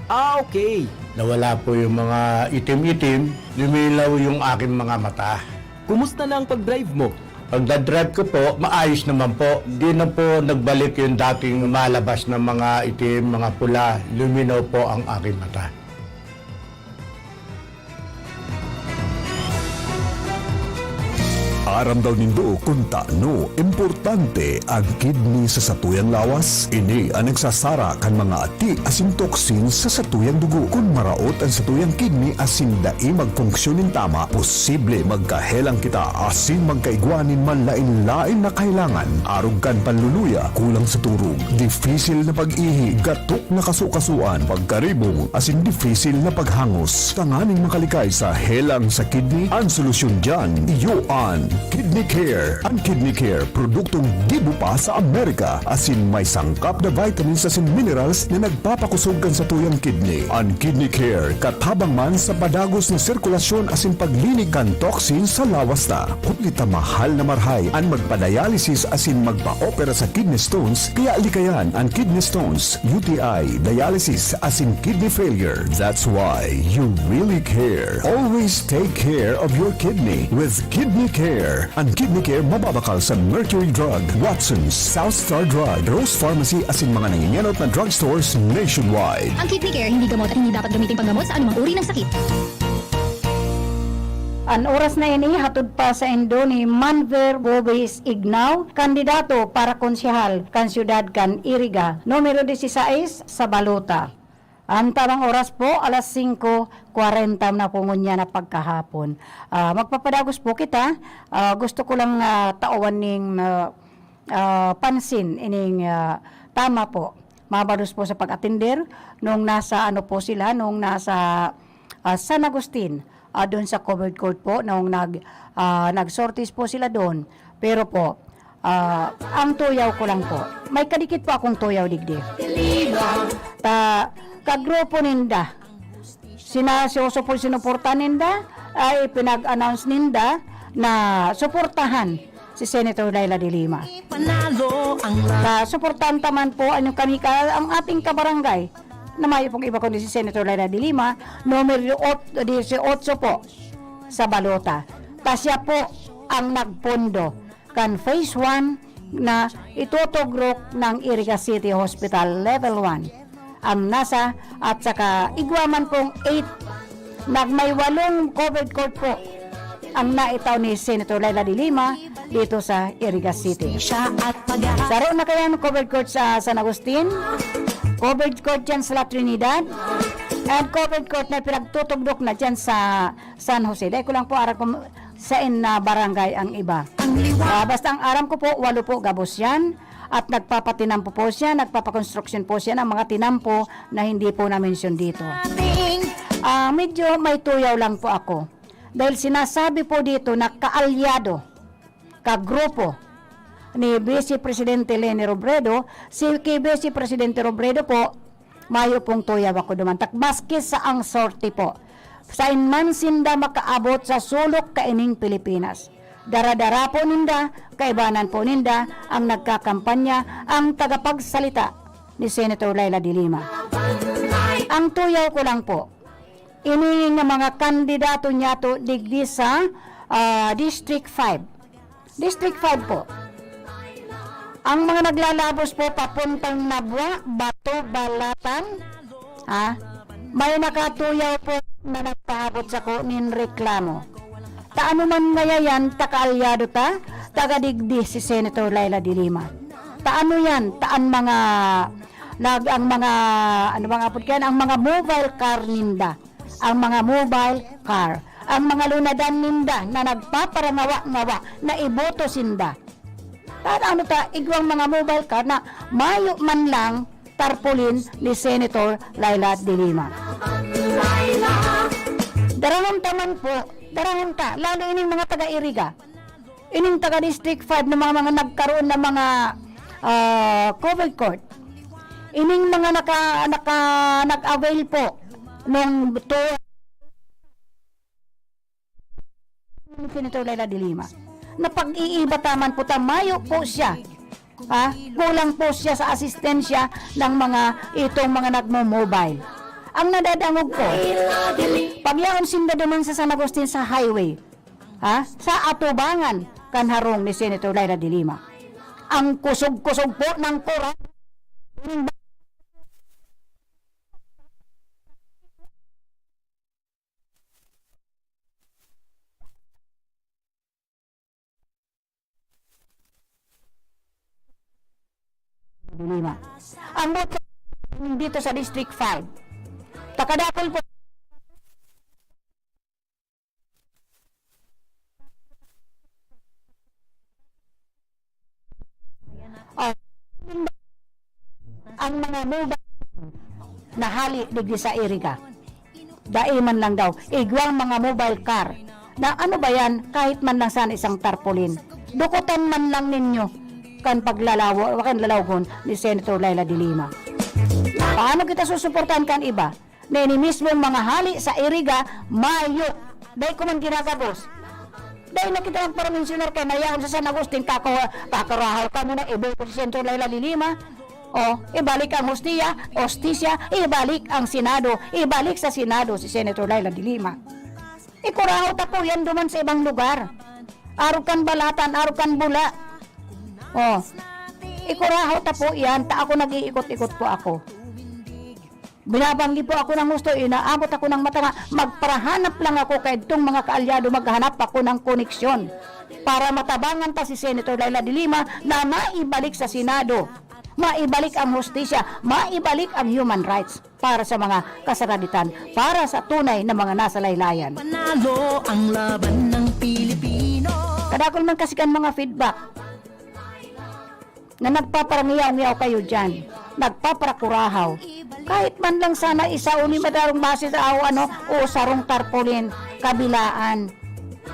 Ah, okay. Nawala po yung mga itim-itim, lumilaw yung aking mga mata. Kumusta na ang pag-drive mo? Pag drive ko po, maayos naman po. Di na po nagbalik yung dating malabas na mga itim, mga pula. Luminaw po ang aking mata. Aram daw nindo kung taano importante ang kidney sa satuyang lawas. Ini ang nagsasara kan mga ati asin toksin sa satuyang dugo. Kung maraot ang satuyang kidney asin dai magfunksyonin tama, posible magkahelang kita asin magkaigwanin man lain-lain na kailangan. Arugkan panluluya, kulang sa turog, difisil na pag-ihi, gatok na kasukasuan, pagkaribong asin difisil na paghangos. Tanganing makalikay sa helang sa kidney, ang solusyon dyan, iyoan Kidney Care. Ang Kidney Care, produktong gibo pa sa Amerika. Asin may sangkap na vitamins asin minerals na nagpapakusog kan sa tuyang kidney. Ang Kidney Care, katabang man sa padagos na sirkulasyon asin paglinig kan toxin sa lawas na. Kutlita mahal na marhay ang magpa-dialysis asin magpa-opera sa kidney stones, kaya alikayan ang kidney stones, UTI, dialysis asin kidney failure. That's why you really care. Always take care of your kidney with Kidney Care. Ang Kidney Care mababakal sa Mercury Drug, Watson's, South Star Drug, Rose Pharmacy asin mga nangingenot na drugstores nationwide. Ang Kidney Care hindi gamot at hindi dapat gamitin panggamot sa anumang uri ng sakit. Ang oras na ini hatod pa sa Indo ni Manver Bobis Ignaw, kandidato para konsehal kan siyudad kan Iriga, numero 16 sa Balota. Ang tamang oras po, alas 5:40 na po ngunya na pagkahapon. Magpapadagos po kita. Gusto ko lang tauan ning pansin ining tama po. Mabados po sa pag-atender nung nasa nung nasa San Agustin, doon sa covered court po, nung nag-sorties po sila doon. Pero po, ang tuyaw ko lang po. May kadikit po akong tuyaw digdi. Kagrupo ninda, sinasyoso po sinuporta ninda, ay pinag-announce ninda na suportahan si Senator Laila de Lima. Suportahan taman po ang ating kabarangay, na may pong iba kundi si Senator Laila de Lima, numero 18 po sa Balota. Tasya po ang nagpondo kan phase 1 na itutugrok ng Iriga City Hospital Level 1. Ang nasa at saka igwaman pong 8 may 8 covered court po ang naitaw ni Senator Laila de Lima dito sa Iriga City. Saro na kaya ng covered court sa San Agustin, covered court dyan sa La Trinidad, at covered court na pinagtutugdok na dyan sa San Jose. Dahil ko lang po aram ko sa barangay ang iba. Basta ang aram ko po, 8 po gabos yan. At nagpapatinampo po siya, nagpapakonstruksyon po siya ng mga tinampo na hindi po na-mention dito. Medyo may tuyaw lang po ako. Dahil sinasabi po dito na kaalyado, kagrupo ni Vice Presidente Leni Robredo, si Vice Presidente Robredo po, mayo pong tuyaw ako dumantak. Maski sa ang sorti po, sa inman sinda makaabot sa sulok kaining Pilipinas. Dara-dara po ninda, kaibanan po ninda ang nagkakampanya, ang tagapagsalita ni Senator Laila de Lima. Ang tuyaw ko lang po, ini nga mga kandidato niya to digdi sa District 5. District 5 po. Ang mga naglalabos po papuntang Nabwa, Bato, Balatan, may nakatuyaw po na nagpahabot sa ko nin reklamo. Taano man ngayon, takaalyado ta, tagadigdi si Senator Laila de Lima. Taano yan, taan mga, ang mga, ano bang apod yan, ang mga mobile car ninda. Ang mga mobile car. Ang mga lunadan ninda na nagpaparangawa-ngawa na iboto sinda. Taan ano ta, igwang mga mobile car na mayo man lang tarpulin ni Senator Laila de Lima. Darahon taman po, darahon ta, lalo ining mga taga-Iriga, ining taga-District 5 na mga nagkaroon ng mga COVID court, ining mga nag-avail po ng Senator Laila de Lima, na pag-iiba taman po tamayo po siya, kulang po siya sa asistensya ng mga itong mga nagmo-mobile. Ang nadadangog ko, pag yaon sinda duman sa San Agustin sa highway, sa atubangan kanharong ni Senator Laila de Lima, ang kusog-kusog po ng kura, de Lima. Ang boto dito sa District 5, takadapol po ang mga mobile na hali digdi sa Iriga. Daiman lang daw, igwang mga mobile car. Na ano ba yan, kahit man lang sana isang tarpaulin. Dukutan man lang ninyo kan lalawgon ni Senator Laila de Lima. Paano kita susuportahan kan iba? Na ini mismong mga hali sa Iriga, mayo. Dahil ko man ginagabos. Dahil nakita ang paramensioner kay nayaon sa San Agustin, kakarahal ka muna, iboto si Senator Laila de Lima. Ibalik ang hostisya, ibalik ang Senado, ibalik sa Senado si Senator Laila de Lima. Ikurahaw ta po yan duman sa ibang lugar. Arukan Balatan, arukan Bula. Ikurahaw ta po yan, ta ako nag-iikot-ikot po ako. Binabanggi po ako ng gusto, inaabot ako ng mata nga, magparahanap lang ako kay itong mga kaalyado, maghanap ako ng koneksyon para matabangan pa si Senator Laila de Lima na maibalik sa Senado, maibalik ang hustisya, maibalik ang human rights para sa mga kasaraditan, para sa tunay na mga nasa laylayan. Panalo ang laban ng Pilipino. Kadakol man kasi kan mga feedback na nagpaparangiyaw-ngiyaw kayo dyan, nagpaparakurahaw. Kahit man lang sana isauni madarong base sa sarong tarpaulin, kabilaan,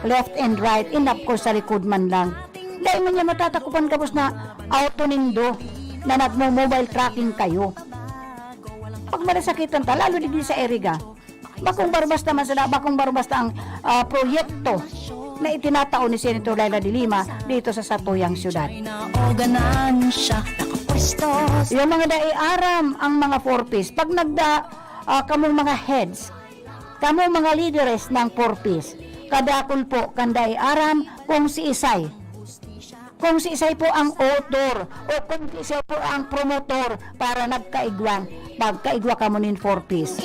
left and right, and of course sa likod man lang. Dahil man niya matatakupan kapos na auto nindo na nagmo-mobile tracking kayo. Pag malasakitan ta, lalo digdi sa Iriga, bakong barbasta man sila, bakong barbasta ang proyekto na itinataon ni Senator Laila de Lima dito sa Satuyang Syudad. Yung mga daiaram ang mga 4-piece. Pag kamong mga heads, kamong mga leaders ng 4-piece, kadakol po kan daiaram kung si Isay. Kung si Isay po ang author o kung si Isay po ang promotor para nagkaigwan, pagkaigwa ka mo nin 4-piece.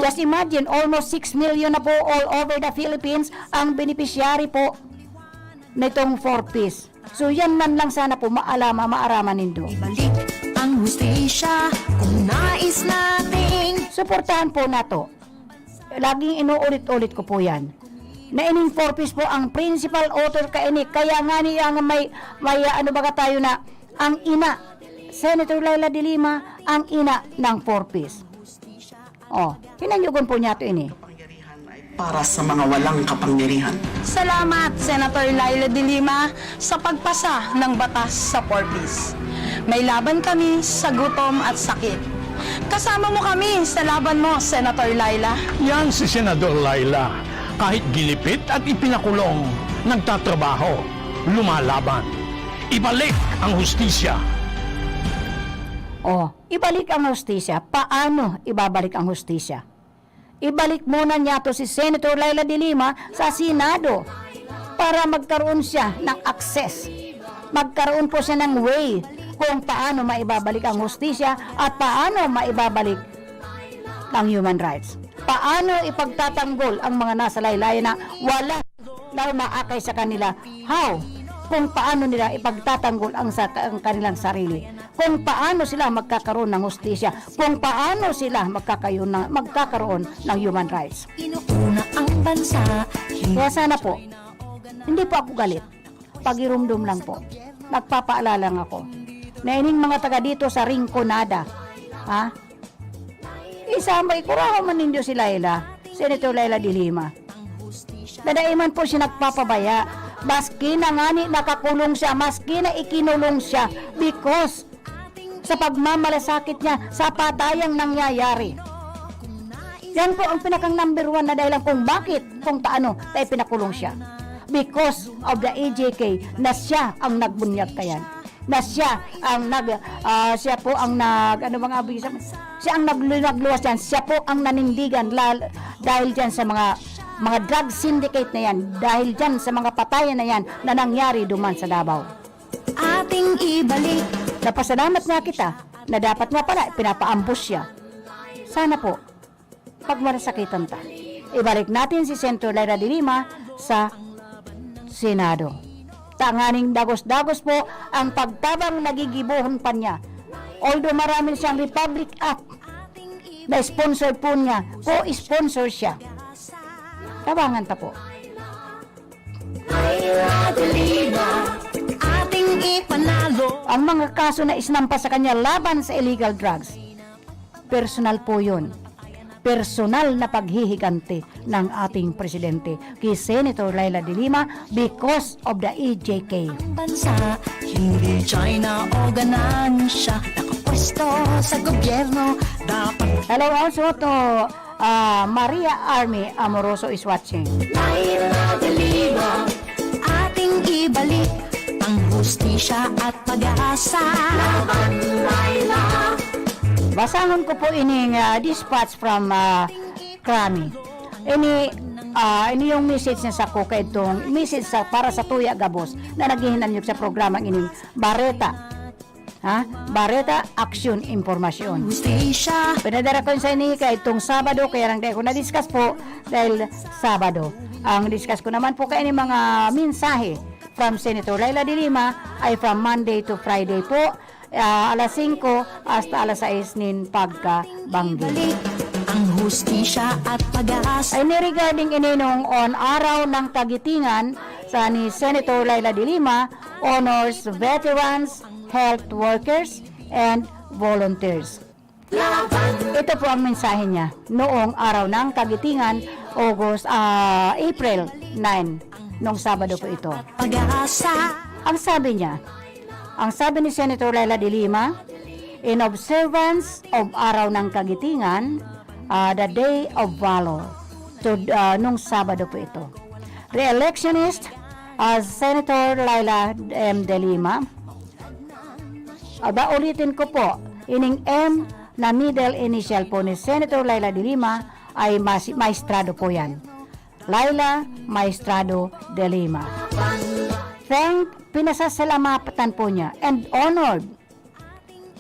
Just imagine, almost 6 million na po all over the Philippines ang beneficiary po nitong 4-piece. So yan man lang sana po maaraman nindo. Ibalik ang hustisya kung nais nating suportahan po nato. Laging inuulit-ulit ko po yan. Na ining 4-piece po ang principal author kaini. Kaya nga niya may tayo na ang ina, Senator Laila de Lima, ang ina ng 4-piece. Pinanyugon po niya ito ini. Para sa mga walang kapangyarihan. Salamat, Senator Laila de Lima, sa pagpasa ng batas sa 4-piece. May laban kami sa gutom at sakit. Kasama mo kami sa laban mo, Senator Laila. Yan si Senador Laila. Kahit gilipit at ipinakulong, nagtatrabaho, lumalaban. Ibalik ang hustisya. Ibalik ang hustisya. Paano ibabalik ang hustisya? Ibalik muna niya to si Senator Laila de Lima sa Senado para magkaroon siya ng access. Magkaroon po siya ng way kung paano maibabalik ang hustisya at paano maibabalik ang human rights. Paano ipagtatanggol ang mga nasa laylayan na wala na umaakay sa kanila. How? Kung paano nila ipagtatanggol ang kanilang sarili. Kung paano sila magkakaroon ng hustisya. Kung paano sila magkakaroon ng human rights. Inuuna ang bansa. Kaya sana po, hindi po ako galit. Pagirumdum lang po. Nagpapaalala lang ako. Na ining mga taga dito sa Rinconada. Isama, ikuraho man ninyo si Laila. Senator Laila de Lima. Nadaiman po siya nagpapabaya. Maski na ngani nakakulong siya, maski na ikinulong siya because sa pagmamalasakit niya sa patayang nangyayari. Yan po ang pinakang number 1 na dahilan kung bakit, kung paano tayo pinakulong siya. Because of the EJK na siya ang nagbunyag kayan. Na siya ang siya po ang siya ang nagluwas yan. Siya po ang nanindigan dahil dyan sa mga drug syndicate na yan, dahil dyan sa mga patayan na yan na nangyari duman sa Davao. Ating ibalik. Napasalamat nga kita na dapat nga pala pinapaambush siya. Sana po, pag marasakitan ta, ibalik natin si Senator Laila de Lima sa Senado. Tanganing dagos-dagos po ang pagtabang nagigibuhon pa niya. Although marami siyang Republic Act na sponsor po niya, co-sponsor siya. Tabangan ta po. Ating ipanalo. Ang mga kaso na isinampa sa kanya laban sa illegal drugs, personal po yun. Personal na paghihigante ng ating presidente kay Senator Laila de Lima because of the EJK. Ang bansa, hindi China o ganansya. Nakapwesto sa gobyerno. Dapat Hello also to Maria Army Amoroso is watching. Laila de Lima. Ating ibalik ang hustisya at pag-asa. Laban, Laila. Basangon ko po ining dispatch from Krami. Ini yung message niya sa ko kay itong message para sa Tuya Gabos na naghihinanyog sa programang ining Bareta. Bareta Action Informasyon. Pinadara ko sa ini kay itong Sabado, kaya lang dahil ko na-discuss po dahil Sabado. Ang discuss ko naman po kay ini mga mensahe from Senator Laila de Lima ay from Monday to Friday po. Alas 5 hasta alas 6 nin pagkabanggi. Ang hustisya at pag-asa. Ay regarding ininong on araw ng kagitingan sa ni Senator Laila de Lima honors veterans, health workers, and volunteers. Ito po ang mensahe niya noong araw ng kagitingan April 9 nung Sabado po ito. Pag-asa. Ang sabi ni Senator Laila de Lima, in observance of Araw ng Kagitingan, the Day of Valor, nung Sabado po ito. Re-electionist, Senator Laila M. de Lima, ulitin ko po, ining M na middle initial po ni Senator Laila de Lima ay Maestrado po yan. Laila Maestrado de Lima. Pinasasalamatan po niya and honored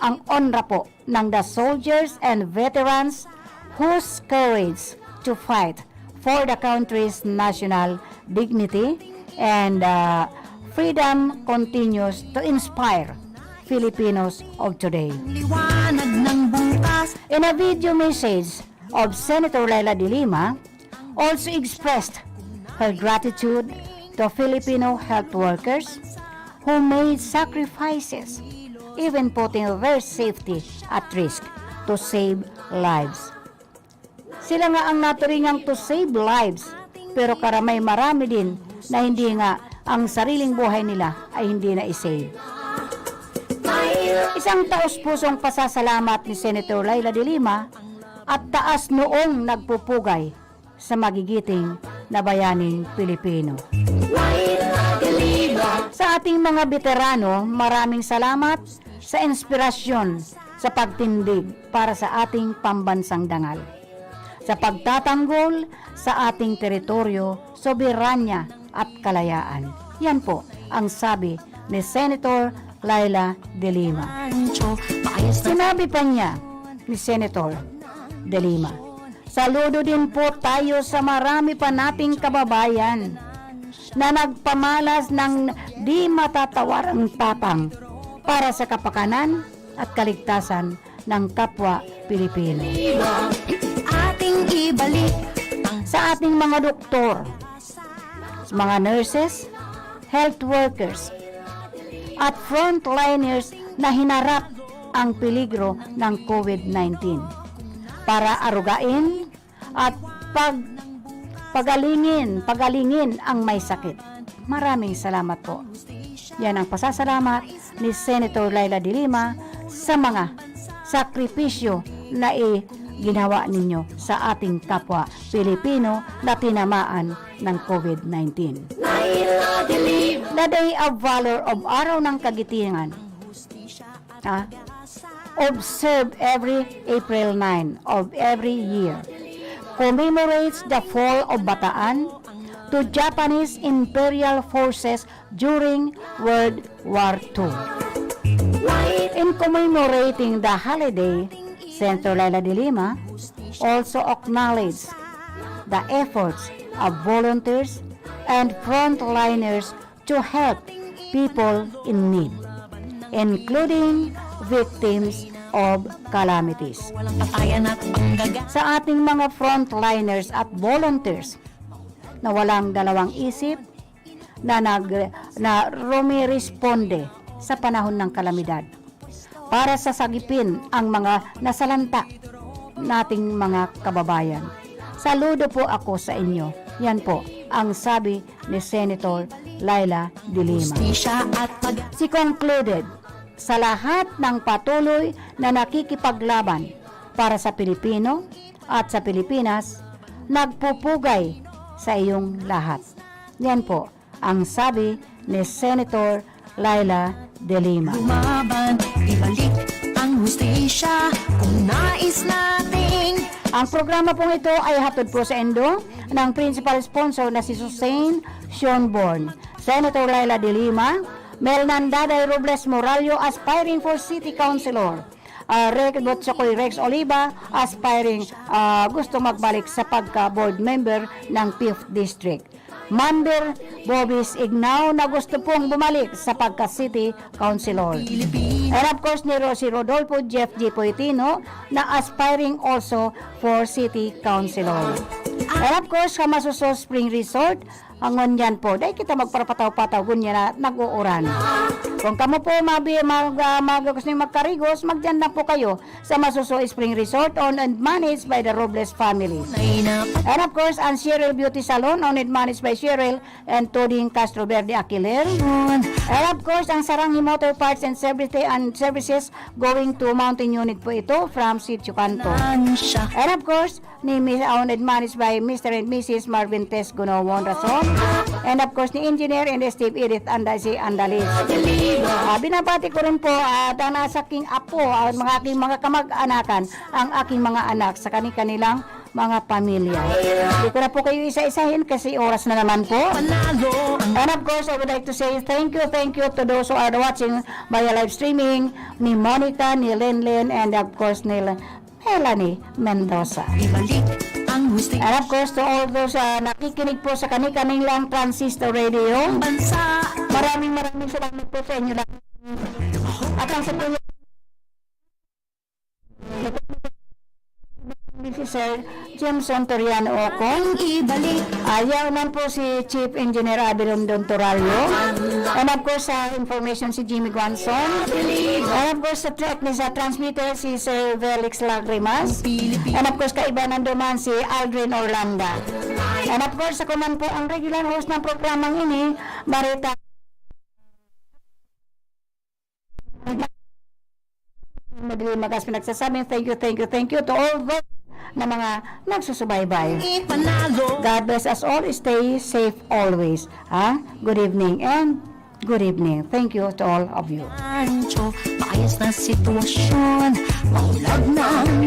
ang honra po ng the soldiers and veterans whose courage to fight for the country's national dignity and freedom continues to inspire Filipinos of today. Liwanag ng bukas. In a video message of Senator Laila de Lima also expressed her gratitude to Filipino health workers who made sacrifices, even putting their safety at risk to save lives. Sila nga ang naturingang to save lives, pero marami din na hindi nga ang sariling buhay nila ay hindi na i-save. Isang taos-pusong pasasalamat ni Senator Laila de Lima at taas noong nagpupugay sa magigiting na bayaning Pilipino. Sa ating mga veterano, maraming salamat sa inspirasyon sa pagtindig para sa ating pambansang dangal. Sa pagtatanggol sa ating teritoryo, soberanya at kalayaan. Yan po ang sabi ni Senator Laila De Lima. Sinabi pa niya ni Senator De Lima, saludo din po tayo sa marami pa nating kababayan na nagpamalas ng di matatawarang tapang para sa kapakanan at kaligtasan ng kapwa Pilipino. Ating ibalik Sa ating mga doktor, mga nurses, health workers, at frontliners na hinarap ang peligro ng COVID-19 para arugain at pagalingin ang may sakit. Maraming salamat po. Yan ang pasasalamat ni Senator Laila De Lima sa mga sakripisyo na ginawa ninyo sa ating kapwa Pilipino na tinamaan ng COVID-19. The Day of Valor of Araw ng Kagitingan, observed every April 9 of every year, commemorates the fall of Bataan to Japanese imperial forces during World War II. In commemorating the holiday, Senator Laila De Lima also acknowledged the efforts of volunteers and frontliners to help people in need, including victims of calamities. Sa ating mga frontliners at volunteers na walang dalawang isip na rumiresponde sa panahon ng kalamidad para sa sagipin ang mga nasalanta nating mga kababayan. Saludo po ako sa inyo. Yan po ang sabi ni Senator Laila De Lima. She concluded, sa lahat ng patuloy na nakikipaglaban para sa Pilipino at sa Pilipinas, nagpupugay sa iyong lahat. Yan po ang sabi ni Senator Laila De Lima. lumaban, ibalik ang hustisya kung nais nating. Ang programa pong ito ay hatod po sa endo ng principal sponsor na si Susain Schonborn, Senator Laila De Lima, Melnandaday Robles Morallo, aspiring for City Councilor, Rex Oliva, aspiring gusto magbalik sa pagka-board member ng 5th District. Member Bobis Ignaw na gusto pong bumalik sa pagka-City Councilor. And of course, si Rodolfo Jeff G. Poitino na aspiring also for City Councilor. And of course, Kamasuso Spring Resort, ang ngunyan po, dahil kita magparapataw-pataw, gunya na nag-uuran. Kung kamo po gusto nyo magkarigos, magdyan na po kayo sa Masuso Spring Resort, owned and managed by the Robles family. And of course, ang Cheryl Beauty Salon, owned and managed by Cheryl and Toding Castro Verde Aquiler. And of course, ang Sarangi Motor Parts and Services going to Mountain Unit po ito from Sitio Canto. And of course, owned and managed by Mr. and Mrs. Marvin Tess Gunawon Rason. And of course, ni Engineer and Steve Edith Andasi Andalis. Binabati ko rin po ang nasa aking apo, ang mga aking mga kamag-anakan, ang aking mga anak sa kanilang mga pamilya. Hindi ko na po kayo isa-isahin kasi oras na naman po. And of course, I would like to say thank you to those who are watching via live streaming, ni Monica, ni Lenlen, and of course, ni Melanie Mendoza. And of course, to all those nakikinig po sa kanilang transistor radio, maraming salamat po sa inyo lahat. At ang sa po si Sir Jameson Toriano Ocon, ayaw man po si Chief Engineer Abilon Don Torallo, and of course sa information si Jimmy Guanson, and of course sa transmitter si Sir Felix Lagrimas, and of course kaiba nanduman si Aldrin Orlanda, and of course ako man po ang regular host ng programang ini, Marita Madali Magas pinagsasabing thank you to all those na mga nagsusubaybay. God bless us all. Stay safe always. Good evening and Good evening. Thank you to all of you. Maayos na sitwasyon, maulog na